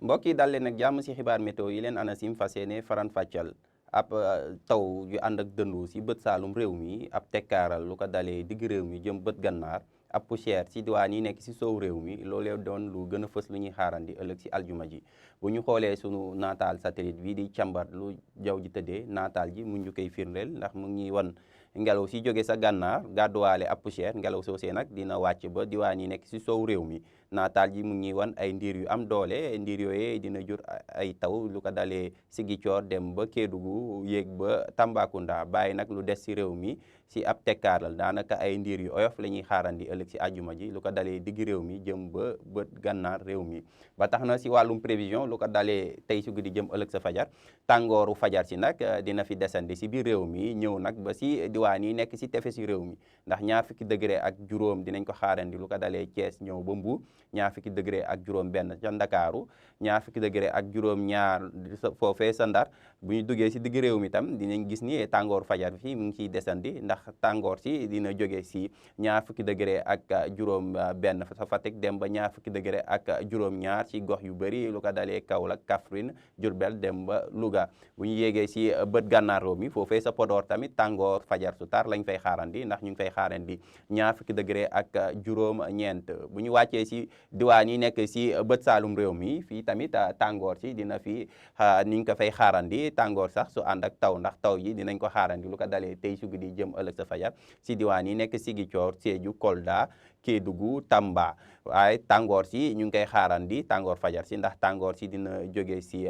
mbokk yi dal leen nag jàmm si xibaar météo yi leen ANACIM fas yéene faran fàccal ab taw yu ànd ak dëndu si bët saalum réew mi ab tekkaaral lu ko dalee digg réew mi jëm bët gannaar ab poussière si diwaan yi nekk si sow réew mi loolee doon lu gën a fës lu ñuy xaarandi ëllëg si aljuma ji bu ñu xoolee sunu naataal satellite bi di càmbar lu jaww ji tëddee naataal ji mu ñu koy firndeel ndax mu ngi wan ngelaw si jóge sa gànnaar gàdduwaale ab poussière ngelaw soosee nag dina wàcc ba diwaan yi nekk si sow réew mi naataal ji mu ngi wan ay ndiir yu am doole ndiir yooyee dina jur ay taw lu ko dalee Ziguinchor dem ba Kédougou yéeg ba Tambacounda bàyyi nag lu des si réew mi si ab tekkaaral daanaka ay ndiir yu oyof la ñuy xaarandi ëllëg si àjjuma ji lu ko dalee digg réew mi jëm ba bët gànnaar réew mi ba tax na si wàllum prévision lu ko dalee tey su guddi jëm ëllëg sa fajar tàngooru fajar si nag dina fi desandi si biir réew mi ñëw nag ba si diwaan yi nekk si tefes si réew mi ndax ñaar fukki degré ak juróom dinañ ko xaarandi lu ko dalee Thiès ñëw ba Mbour ñaar fukki degré ak juróom benn ca Ndakaaru ñaar fukki degré ak juróom ñaar foofee sa Ndar bu ñu duggee si digg réew mi tam dinañ gis ni tàngoor fajar fi mu ngi ciy desandi ndax tàngoor si dina jóge si ñaar fukki degré ak juróom benn sa Fatick dem ba ñaar fukki degré ak juróom ñaar ci gox yu bëri lu ko dalee Kaolack Kaffrine Diourbel dem ba Louga bu ñu yéegee si bët gànnaar réew mi foofee sa Podor tamit tàngoor fajar su tar lañ fay xaarandi ndax ñu ngi fay xaarandi ñaar fukki degré ak juróom ñeent bu ñu wàccee si diwaan yi nekk si bët saalum réew mi fii tamit tàngoor si dina fi ni ñu ko fay xaarandi tàngoor sax su ànd ak taw ndax taw yi dinañ ko xaarandi lu ko dalee tey su guddi jëm ëllëg sa fajar si diwaan yi nekk Ziguinchor Sédhiou Kolda Kédougou Tamba waaye tàngoor si ñu ngi koy xaarandi tàngoor fajar si ndax tàngoor si dina jóge si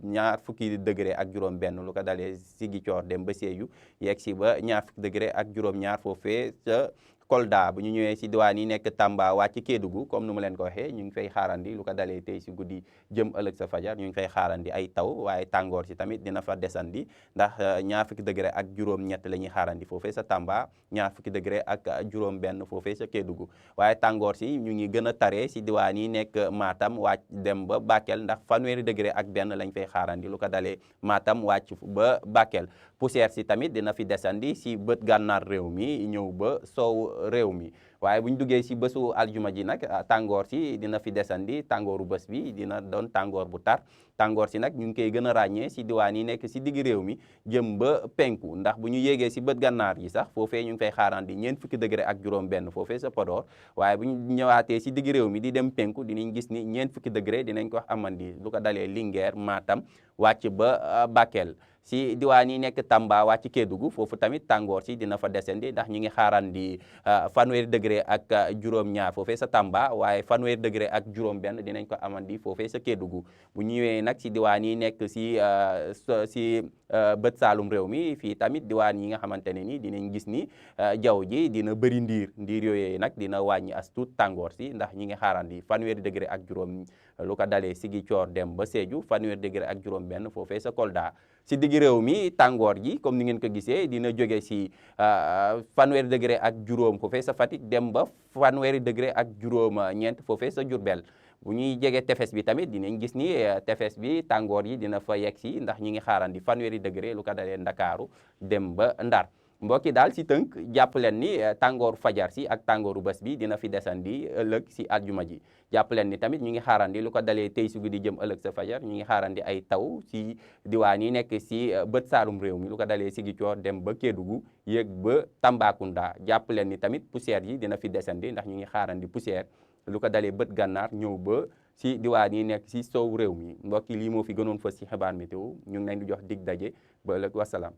ñaar fukki degré ak juróom benn lu ko dalee Ziguinchor dem ba Sédhiou yegg si ba ñaar fukki degré ak juróom ñaar foofee sa Kolda bu ñu ñëwee si diwaan yi nekk Tamba wàcc Kédougou comme nu ma leen ko waxee ñu ngi fay xaarandi lu ko dalee tey si guddi jëm ëllëg sa fajar ñu ngi fay xaarandi ay taw waaye tàngoor si tamit dina fa desandi ndax ñaar fukki degré ak juróom ñett la ñuy xaarandi foofee sa Tamba ñaar fukki degré ak juróom benn foofee sa Kédougou waaye tàngoor si ñu ngi gën a taree si diwaan yi nekk Matam wàcc dem ba Bakel ndax fanweeri degré ak benn lañ fay xaarandi lu ko dalee Matam wàcc ba Bakel poussière si tamit dina fi desandi si bët gànnaar réew mi ñëw ba soow réew mi waaye bu ñu duggee si bésu aljuma ji nag tàngoor si dina fi desandi tàngooru bés bi dina doon tàngoor bu tar tàngoor si nag ñu ngi koy gën a ràññee si diwaan yi nekk si digg réew mi jëm ba penku ndax bu ñu yéegee si bët gànnaar yi sax foofee ñu ngi fay xaarandi ñeent fukki degré ak juróom benn foofee sa Podor waaye bu ñu ñëwaatee si digg réew mi di dem penku dinañ gis ni ñeent fukki degré dinañ ko amandi lu ko dalee Linguère Matam wàcc ba Bakel si diwaan yi nekk Tamba wàcc Kédougou foofu tamit tàngoor si dina fa descendi ndax ñu ngi xaarandi fanweeri degré ak juróom-ñaar foofee sa Tamba waaye fanweeri degré ak juróom-benn dinañ ko amandi foofee sa Kédougou bu ñëwee nag si diwaan yi nekk si bët saalum réew mi fii tamit diwaan yi nga xamante ne ni dinañ gis ni jaww ji dina bëri ndiir yooyu nag dina wàññi as tuut tàngoor si ndax ñi ngi xaarandi fanweeri degré ak juróom lu ko dalee Ziguinchor dem ba Sédhiou fanweeri degré ak juróom-benn foofee sa Kolda. si digg réew mi tàngoor gi comme ni ngeen ko gisee dina jóge si fanweeri degré ak juróom foofee sa Fatick dem ba fanweeri degré ak juróom ñeent foofee sa Diourbel bu ñuy jege tefes bi tamit dinañ gis ni tefes bi tàngoor yi dina fa yegg si ndax ñi ngi xaarandi fanweeri degré lu ko dalee Ndakaaru dem ba Ndar mbokki daal si tënk jàpp leen ni tàngooru fajar si ak tàngooru bés bi dina fi desandi ëllëg si aljuma ji jàpp leen ni tamit ñu ngi xaarandi lu ko dalee tey si guddi jëm ëllëg sa fajar ñu ngi xaarandi ay taw si diwaan yi nekk si bët saalum réew mi lu ko dalee Ziguinchor dem ba Kédougou yéeg ba Tambacounda jàpp leen ni tamit poussière yi dina fi desandi ndax ñu ngi xaarandi poussière lu ko dalee bët gànnaar ñëw ba si diwaan yi nekk si sow réew mi mbokki lii moo fi gënoon fës si xibaar météo ñu ngi leen di jox dig daje ba ëllëg wasalaam